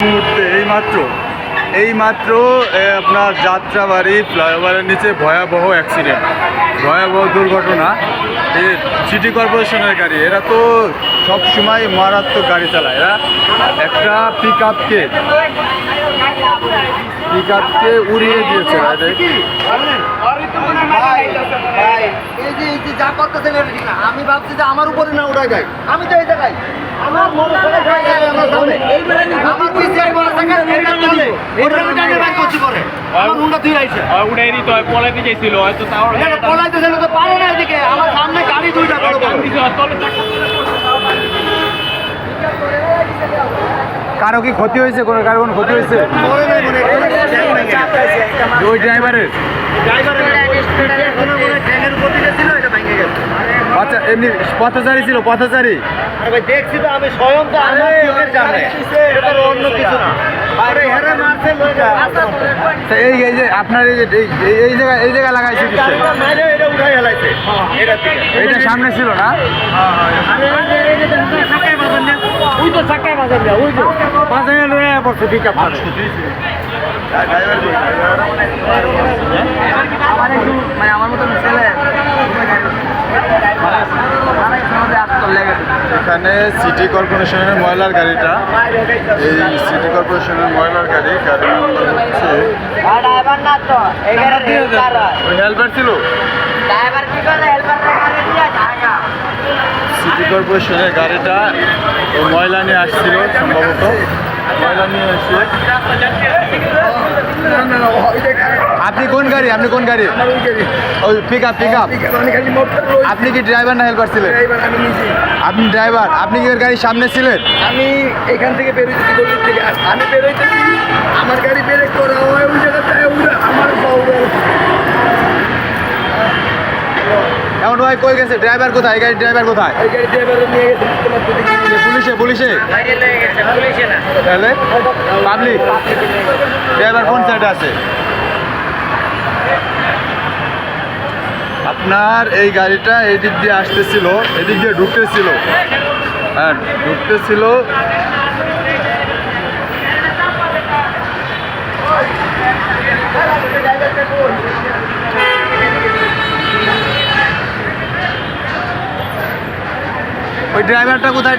মুহূর্তে এইমাত্র আপনার যাত্রাবাড়ি ফ্লাইওভারের নিচে ভয়াবহ অ্যাক্সিডেন্ট, ভয়াবহ দুর্ঘটনা। এই সিটি কর্পোরেশনের গাড়ি, এরা তো সব সময় মারাত্মক গাড়ি চালায়। এরা একটা পিক আপকে উড়িয়ে দিয়েছে। আমি ভাবছি যে আমার উপরে না উড়াই যায়, আমি তো এই জায়গায় আমার সামনে গাড়ি দুইটা কারো কি ক্ষতি হয়েছে? কারো কোনো ক্ষতি হয়েছে? ওই ড্রাইভারের আচ্ছা, এমনি পথচারী ছিল, পথচারী দেখছি তো আমি স্বয়ং তো আমার চোখের সামনে, অন্য কিছু না। এই যে আপনার এই জায়গায় লাগাইছে, এইটা সামনে ছিল না? ওই তো চাকায় বাজার না, ওই তো বাজারে লয়ে পড়ছে ঠিক আছে। আমার মতন ছেলে এখানে সিটি কর্পোরেশনের ময়লার গাড়িটা, এই সিটি কর্পোরেশনের ময়লার গাড়ি হচ্ছে হেল্পার ছিল। সিটি কর্পোরেশনের গাড়িটা ওই ময়লা নিয়ে আসছিল, সম্ভবত ময়লা নিয়ে এসে। আপনি কোন গাড়ি? ওই পিক আপ। আপনি কি ড্রাইভার না হেল্পার ছিলেন? আপনি ড্রাইভার। আপনি কি ওর গাড়ির সামনে ছিলেন? আমি এখান থেকে বেরোতেছি, গলির থেকে আমি বেরোইতেছি, আমার গাড়ি ব্রেক করা হয় ওই জায়গাটায়, আমার এমন ভাই কই গেছে? ড্রাইভার কোথায়? এই গাড়ির ড্রাইভার কোথায়? এই গাড়ি ড্রাইভার নিয়ে গেছে পুলিশে তাহলে পাবলিক ড্রাইভার কোন সাইডে আছে? আপনার এই গাড়িটা এই দিক দিয়ে আসতেছিল, এদিক দিয়ে ঢুকতেছিল, হ্যাঁ ঢুকতেছিল। ওই ড্রাইভারটা কোথায়?